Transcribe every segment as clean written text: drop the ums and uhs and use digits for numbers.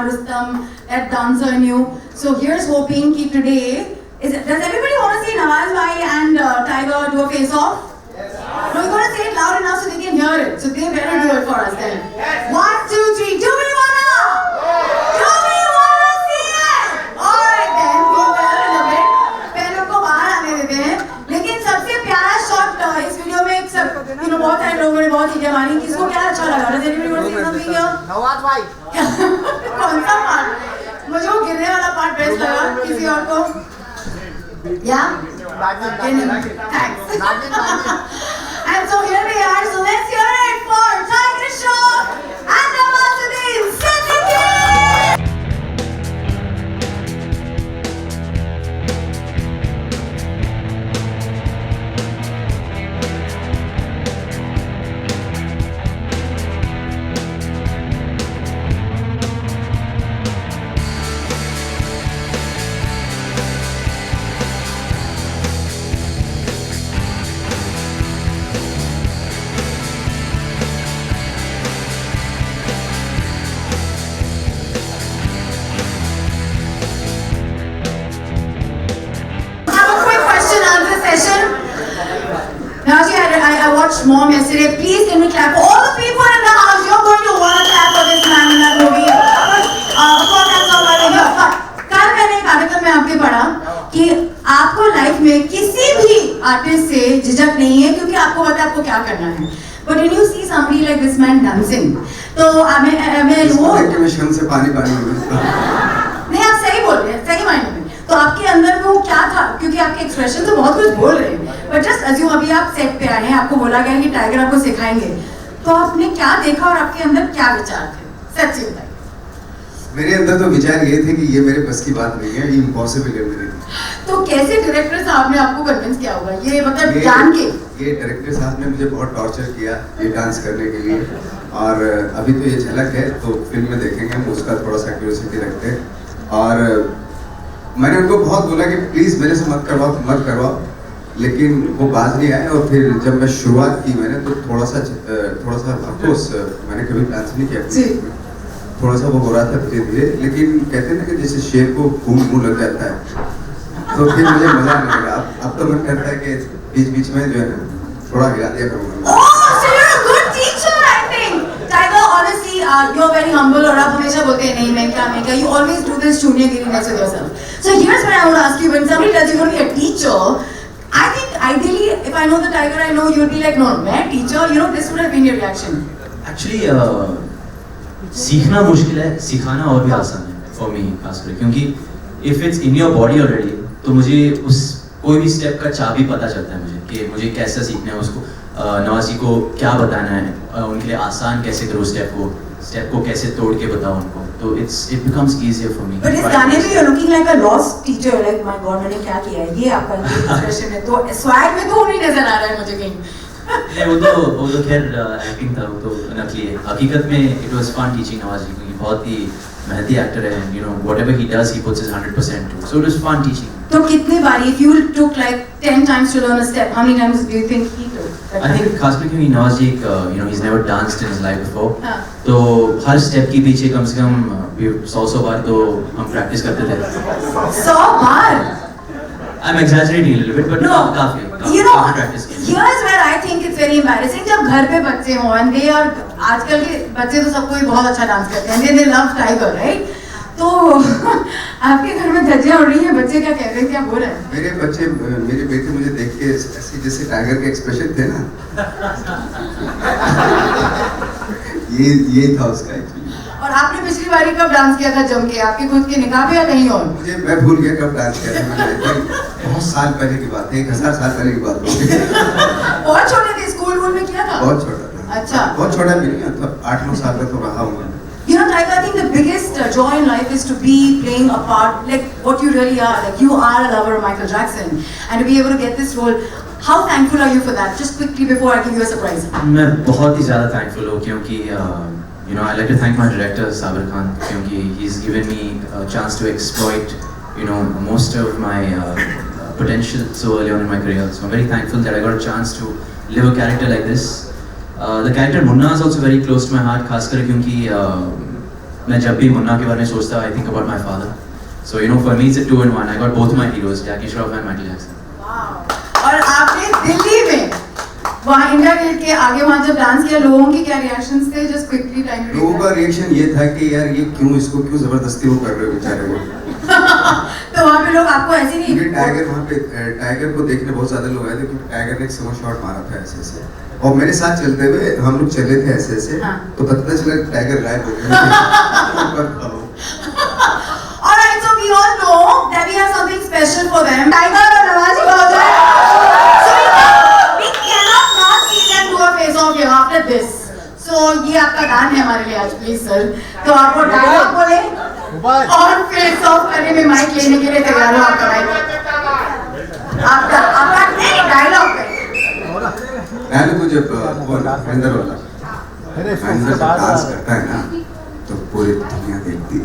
Rustam, that dancer knew. So here's hoping कि today does everybody want to see Nawaz Bhai and Tiger do a face-off? Yes. No, you gotta say it loud enough so they can hear it. So they better do it for us then. Yes. 1, 2, 3. Do we wanna? Do we wanna see it? All right then. We will in a bit. पहले को बाहर आने देते हैं. लेकिन सबसे प्यारा shot इस वीडियो में एक सब बहुत सारे लोगों ने बहुत चीजें मानी. किसको क्या अच्छा लगा? Does anybody want to say something here? Nawaz भाई. कौन सा पार्ट? मुझे वो गिरने वाला पार्ट बेस्ट लगा. किसी और को? Yeah? Thanks. And so here we are. So let's hear it for Tiger Shroff and Nawazuddin Siddiqui. I watched Mom yesterday. Please can we clap for all the people in the house? You're going to want to clap for this man in that movie. Of course, that's all right here. But कल मैंने एक article में आपके पढ़ा कि आपको life में किसी भी आर्टिस्ट से झिझक नहीं है क्योंकि आपको पता है आपको क्या करना है. But when you see somebody like this man dancing, तो मैं वो से पानी नहीं आप सही बोल रहे हैं सही मायने में. तो आपके अंदर वो क्या था क्योंकि आपके एक्सप्रेशन तो बहुत कुछ बोल रहे हैं. बट जस्ट अज्यूम अभी आप सेट पे आए हैं आपको बोला गया कि टाइगर आपको सिखाएंगे तो आपने क्या देखा और आपके अंदर क्या विचार थे? सच्ची बताइए. मेरे अंदर तो विचार ये थे कि ये मेरे बस की बात नहीं है, ये इम्पॉसिबल है मेरे लिए. तो कैसे डायरेक्टर साहब ने आपको कन्विंस किया होगा ये मतलब जान के? ये डायरेक्टर साहब ने मुझे बहुत टॉर्चर किया ये डांस करने के लिए. और अभी तो ये झलक है तो फिल्म में देखेंगे हम उसका थोड़ा सा क्यूरियोसिटी रखते हैं. और मैंने उनको बहुत बोला कि प्लीज़ मेरे से मत करवाओ लेकिन वो बाज नहीं आए. और फिर जब मैं शुरुआत की मैंने तो थोड़ा सा अफकोर्स मैंने कभी डांस नहीं किया, थोड़ा सा वो हो रहा था धीरे धीरे. लेकिन कहते हैं ना कि जैसे शेर को खून मुँह लग जाता है तो फिर मुझे मजा आने लगा. अब तो मन करता है कि बीच में जो है ना थोड़ा हिला दिया करूँगा. You're very humble और आप हमेशा बोलते हैं नहीं मैं क्या you always do this juniorginess with yourself. So here's what I want to ask you. When somebody tells you you're going to be a teacher, I think ideally if I know the Tiger I know you'll be like no मैं teacher, you know this would have been your reaction. Actually सीखना मुश्किल है, सिखाना और भी आसान है for me खास करके क्योंकि if it's in your body already तो मुझे उस कोई भी स्टेप का चाबी पता चलता है मुझे कि मुझे कैसे सीखना है उसको. नवाजी को क्या बताना है उनके लिए आसान कैसे करो स्टेप को कैसे तोड़ के बताओ उनको तो it becomes easier for me. But इस गाने में you're looking like a lost teacher like my God मैंने क्या किया है ये आपका expression है तो swag में तो नहीं नजर आ रहा है मुझे कहीं. वो तो खैर एक्टिंग था वो तो नकली है. हकीकत में it was fun teaching नवाजी क्योंकि बहुत ही मेहनती एक्टर है and you know whatever he does he puts his 100% to. So it was fun teaching. तो कितनी बारी if you took like 10 times to learn a step how many times do you think he took? I think खास करके क्योंकि नवाजी you know he's never danced in his life before. तो हर step के पीछे कम से कम 100 बार तो हम प्रैक्टिस करते थे. 100 बार? I'm exaggerating a little bit but no काफी you know here's where I think it's very embarrassing जब घर पे बच्चे हों and they are आजकल के बच्चे तो सबको ही बहुत अच्छा डांस करते हैं they love Tiger right. तो आपके घर में धज्जियां उड़ रही हैं बच्चे क्या कह रहे हैं क्या बोल रहे हैं? मेरे बेटे मुझे देख के ऐसे जैसे टाइगर के एक्सप्रेशन थे ना ये था उसका एक्चुअली. और आपने पिछली बारी कब डांस किया था जम के आपके खुद के निकाह पे या कहीं और? मैं भूल गया कब डांस किया था मैंने. बहुत साल पहले की बात है 1000 साल पहले की बात है. बहुत छोटे थे स्कूल में किया था? बहुत छोटा था. अच्छा बहुत छोटा भी नहीं तो 8-9 साल का तो रहा हूँ. You know, Tiger, I think the biggest joy in life is to be playing a part like what you really are. Like you are a lover of Michael Jackson, and to be able to get this role. How thankful are you for that? Just quickly before I give you a surprise. मैं बहुत ही ज़्यादा thankful हूँ क्योंकि you know I like to thank my director Sabir Khan क्योंकि he's given me a chance to exploit you know most of my potential so early on in my career. So I'm very thankful that I got a chance to live a character like this. The character Munna is also very close to my heart खासकर क्योंकि मैं जब भी मुन्ना के बारे में सोचता हूँ, I think about my father. So you know, for me it's a 2-in-1. I got both my heroes, Jackie Shroff and Michael Jackson. और आपने दिल्ली में वहाँ इंडिया गेट के आगे वहाँ जब डांस किया, लोगों के क्या रिएक्शंस थे? जस्ट क्विकली टाइम लोगों का रिएक्शन ये था कि यार ये क्यों जबरदस्ती वो कर रहे हो बेचारे को। तो वहाँ पे लोग आपको ऐसे नहीं, क्योंकि टाइगर वहाँ पे टाइगर को देखने बहुत ज्यादा लोग आए थे, क्योंकि टाइगर ने एक समर शॉट मारा था ऐसे ऐसे, और मेरे साथ चलते हुए हम लोग चले थे ऐसे ऐसे, तो पता चला टाइगर गायब हो गया। Alright, so we all know that we have something special for them. Tiger और नवाज़ी भावजा, so we cannot not see them do a face off here after this. So ये आपका दान है हमारे लिए आज, please sir. तो आपको डायलॉग बोले और फेस ऑफ करने में माइक लेने के लिए तैयार हो, आपका माइक आपका नहीं डायलॉग है। पहले तो जब महेंद्र जब डांस करता है ना तो पूरी दुनिया देखती है।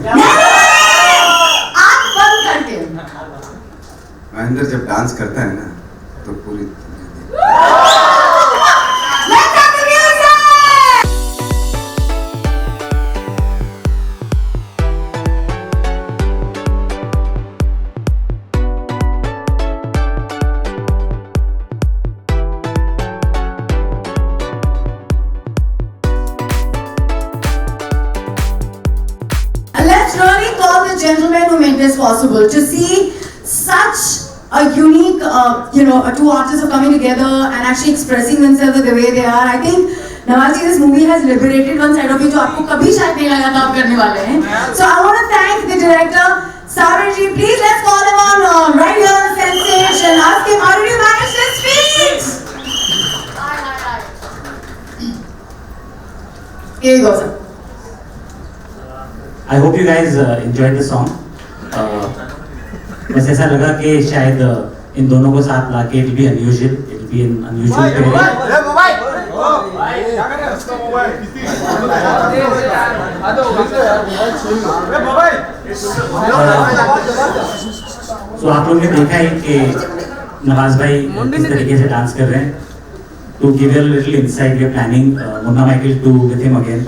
आँख बंद करके महेंद्र जब डांस करता है ना तो पूरी दुनिया देखती है। Let's have the music! Let's really call the gentleman who made this possible. To see such a unique, two artists are coming together and actually expressing themselves the way they are. I think Nawaz ji, this movie has liberated one side of you, जो आपको कभी शायद नहीं लगा था आप करने वाले हैं. So I want to thank the director, Saber ji. Please let's call him on right here, the sensation. Ask him, how did you manage this feat? Here you go, sir. I hope you guys enjoyed the song. बस ऐसा लगा कि शायद इन दोनों को साथ लाके it'll be unusual, it'll be an unusual pairing. So आप लोगों ने देखा है कि नवाज भाई किस तरीके से डांस कर रहे हैं. To give you a little insight, we are planning Munna Michael to with him again.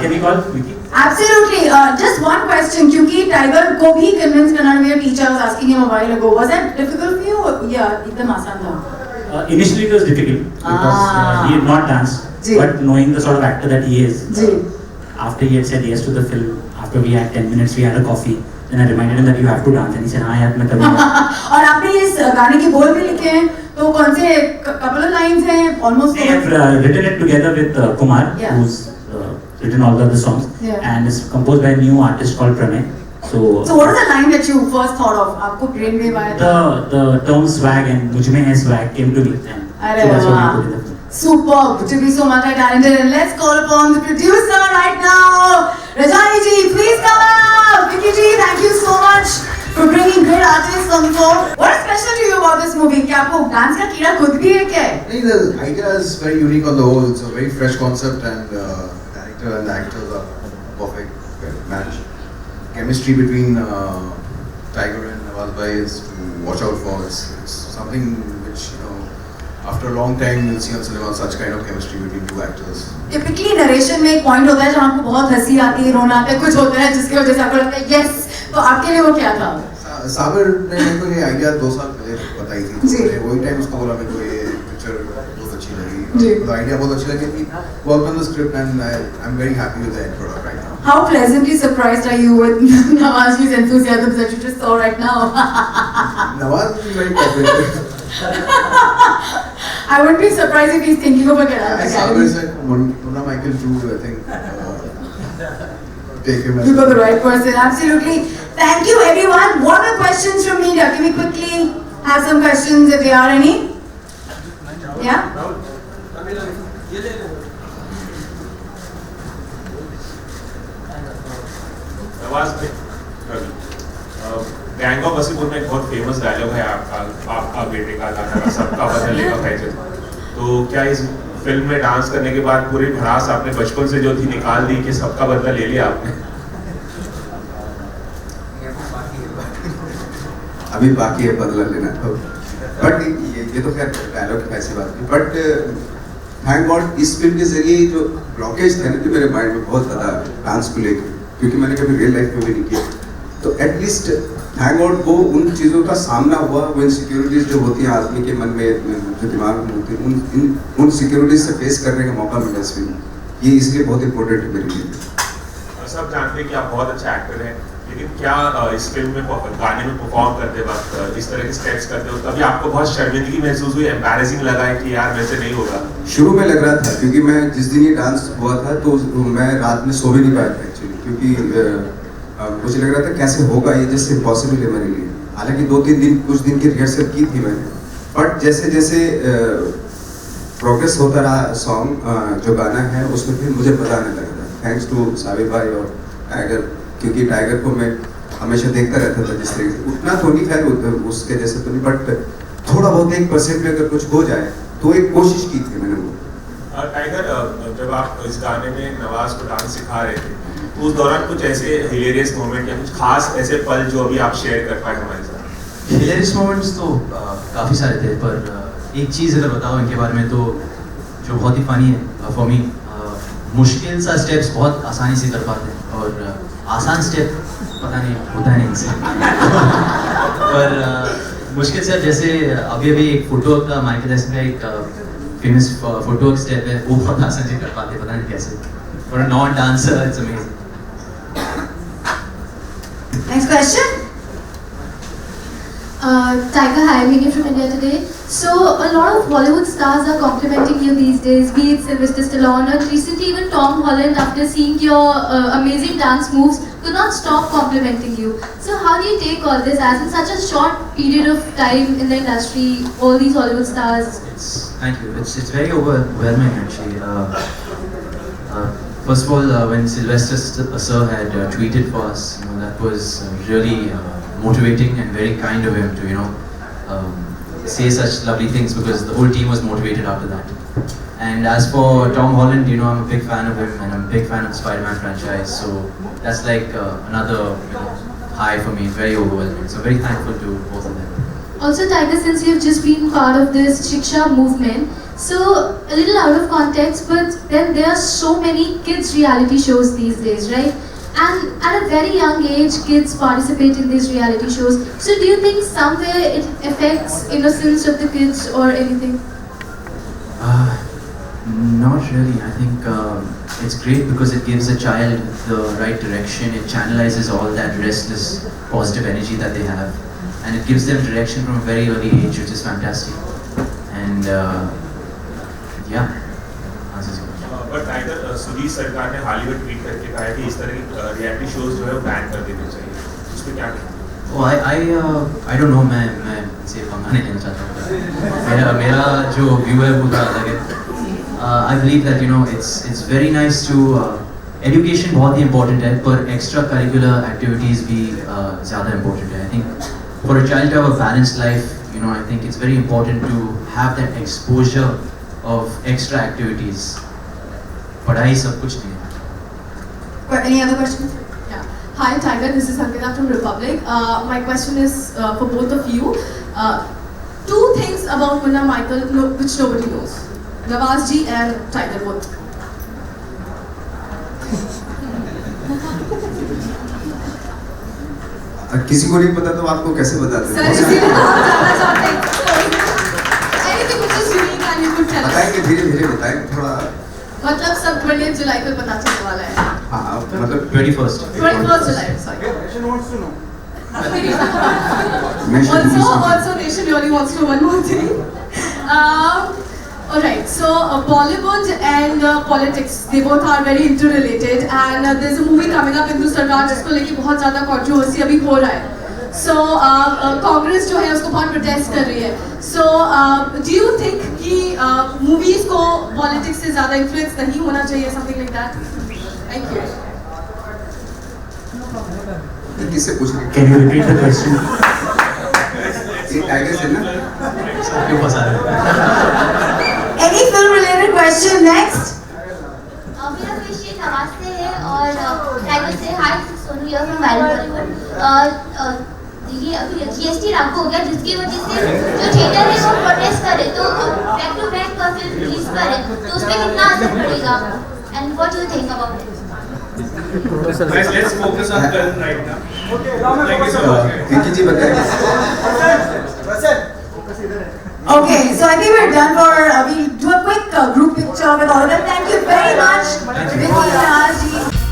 Can we call Vicky? Absolutely. Just one question, क्योंकि टाइगर को भी convince करना मेरा teacher was asking him a while ago. Was that difficult for you? Yeah, एकदम आसान था. Initially it was difficult because he did not dance, but knowing the sort of actor that he is, after he had said yes to the film, after we had 10 minutes, we had a coffee. Then I reminded him that you have to dance, and he said, हाँ यार मैं करूँगा. और आपने इस गाने के बोल भी लिखे हैं, तो कौन से couple of lines हैं? Almost. We have written it together with Kumar, who's written all the other songs, and it's composed by a new artist called Pranay. So what is the line that you first thought of? आपको brain wave आया था? The term swag and मुझ में है swag came to me, and so that's what we put it up. Superb to be so multi-talented, and let's call upon the producer right now, Rajani ji, please come up. Vicky ji, thank you so much for bringing great artists on the floor. What is special to you about this movie? क्या आपको dance का कीड़ा खुद भी है क्या? The idea is very unique on the whole. It's a very fresh concept, and director and the actors are perfect match. Chemistry between Tiger and Nawaz bhai is to watch out for. It's something which after a long time you'll see on cinema, such kind of chemistry between two actors. Typically narration में एक point होता है जहाँ आपको बहुत हंसी आती है, रोना आता है, कुछ होता है जिसकी वजह से आपको लगता है yes. तो आपके लिए वो क्या था? साबिर ने मेरे को ये आइडिया 2 साल पहले बताई थी. तो मैंने वही टाइम उसको बोला मेरे को ये पिक्चर बहुत अच्छी लगी. तो आइडिया बहुत अच्छी लगी थी. Worked on the script and I'm very happy with the end product right now. How pleasantly surprised are you with Nawaz's enthusiasm that you just saw right now? Nawaz is very popular. I wouldn't be surprised if he's thinking of a Karate Saber Academy. said Munna Michael too, I think. Take him as You got the right person, absolutely. Thank you everyone. What are questions from media? Can we quickly have some questions if there are any? Yeah? Nawaz भाई, gang of Wasseypur में एक बहुत famous dialogue है आपका बेटे का गाना सबका बदलेगा फैजल. तो क्या इस फिल्म में डांस करने के बाद पूरी भड़ास आपने बचपन से जो थी निकाल दी कि सबका बदला ले लिया आपने? अभी बाकी है बदला लेना. बट ये तो खैर डायलॉग की ऐसी बात नहीं. बट थैंक गॉड इस फिल्म के जरिए जो ब्लॉकेज थे ना कि मेरे माइंड में बहुत ज़्यादा डांस को लेकर, क्योंकि मैंने कभी रियल लाइफ में भी नहीं किया, तो एटलीस्ट थैंक गॉड वो उन चीज़ों का सामना हुआ, वो इनसिक्योरिटीज जो होती हैं आदमी के मन में, जो दिमाग में होती हैं, उन सिक्योरिटीज से फेस करने का मौका मिला इस फिल्म में। ये इसलिए बहुत इंपॉर्टेंट है मेरे लिए। सब जानते हैं कि आप बहुत अच्छा एक्टर हैं, लेकिन क्या इस फिल्म में गाने में परफॉर्म करते वक्त इस तरह के स्टेप्स करते हो कभी आपको बहुत शर्मिंदगी महसूस हुई, एम्बैरेसिंग लगा है कि यार वैसे नहीं होगा? शुरू में लग रहा था, क्योंकि मैं जिस दिन ये डांस हुआ था तो मैं रात में सो भी नहीं पाया था एक्चुअली, क्योंकि मुझे लग रहा था कैसे होगा ये, जैसे इम्पॉसिबल है मेरे लिए। हालांकि 2-3 दिन कुछ दिन की रिहर्सल की थी मैंने, बट जैसे जैसे प्रोग्रेस होता रहा सॉन्ग जो गाना है उसमें फिर मुझे मजा आने लगा था, थैंक्स टू साबिर भाई और टाइगर, क्योंकि टाइगर को मैं हमेशा देखता रहता था जिस तरीके से, उतना तो नहीं खैर उसके जैसे तो नहीं, बट थोड़ा बहुत 1% में अगर कुछ हो जाए तो एक कोशिश की थी मैंने वो। टाइगर, जब आप इस गाने में नवाज को डांस सिखा रहे थे तो उस दौरान कुछ ऐसे हिलेरियस मोमेंट या कुछ खास ऐसे पल जो अभी आप शेयर कर पाए हमारे साथ? हिलेरियस मोमेंट्स तो काफ़ी सारे थे, पर एक चीज़ अगर बताओ इनके बारे में तो जो बहुत ही फनी है फॉर मी, मुश्किल सा स्टेप्स बहुत आसानी से कर पाते हैं और आसान स्टेप पता नहीं होता है इनसे पर मुश्किल स्टेप जैसे अभी एक फोटो का माइकल जैक्सन का एक फेमस फोटो स्टेप है, वो बहुत आसान से कर पाते, पता नहीं कैसे, for a non dancer it's amazing. Next question. Tiger, hi, Megan from India today. So, a lot of Bollywood stars are complimenting you these days, be it Sylvester Stallone or recently even Tom Holland, after seeing your amazing dance moves, could not stop complimenting you. So, how do you take all this as in such a short period of time in the industry, all these Hollywood stars? Thank you. It's very overwhelming actually. First of all, when Sylvester Sir had tweeted for us, that was really motivating and very kind of him to say such lovely things, because the whole team was motivated after that. And as for Tom Holland, I'm a big fan of him and I'm a big fan of the Spider-Man franchise, so that's like another high for me. It's very overwhelming, so very thankful to both of them. Also, Tiger, since you've just been part of this Shiksha movement, so a little out of context, but then there are so many kids reality shows these days, right? And at a very young age, kids participate in these reality shows. So do you think somewhere it affects innocence of the kids or anything? Not really. I think it's great because it gives a child the right direction. It channelizes all that restless, positive energy that they have, and it gives them direction from a very early age, which is fantastic. And yeah, answers your question. But tiger, Sudhir सरकार ने हाल ही में tweet करके कहा है कि इस तरह की रियलिटी शोज जो है वो बैन कर देने चाहिए, उस पर क्या कहते हैं? I don't know, मैं इसे पंगा नहीं लेना चाहता हूँ, मेरा जो व्यू है वो अलग है। I believe that it's very nice to education बहुत ही important है, पर extra curricular activities भी ज़्यादा important है। I think for a child to have a balanced life, I think it's very important to have that exposure of extra activities. पढ़ाई सब कुछ नहीं है। Any other questions? Yeah. Hi Tiger, this is Ankita from Republic. My question is for both of you. Two things about Munna Michael which nobody knows. Nawaz ji and Tiger both. किसी को नहीं पता तो आपको कैसे बताते Sir, हैं? इसीलिए हम जानना चाहते हैं. Anything which is unique and you could tell us. बताएंगे, धीरे धीरे बताएंगे थोड़ा। मतलब सब 20 जुलाई को पता चलने वाला है. हाँ, मतलब 21st 21st July, sorry. Nation wants to Also, Nation really wants to know one more thing. Alright, so Bollywood and politics, they both are very interrelated, and there's a movie coming up Hindu Sarkar जिसको लेके बहुत ज़्यादा controversy अभी हो रहा है. So Congress जो है उसको बहुत प्रोटेस्ट कर रही है. So do you think कि movies को politics से ज़्यादा influence नहीं होना चाहिए, something like that? Thank you. किससे पूछ रहे हैं? Can you repeat the question? ये टाइगर से ना? क्यों फंसा रहे हो? Any film related question next? मेरा क्वेश्चन नवाज से है और टाइगर से। Hi, Sonu here from value Bollywood. देखिए अभी GST लागू हो गया जिसकी वजह से जो थिएटर है वो प्रोटेस्ट करे तो back to back film release करे तो उस पर कितना असर पड़ेगा and what do you think about it? Guys, let's focus on film right now. Thank you so much. Pinky ji बताइए. Okay, so I think we're done for. We'll do a quick group picture with all of them. Thank you very much, Vicky and Raj ji.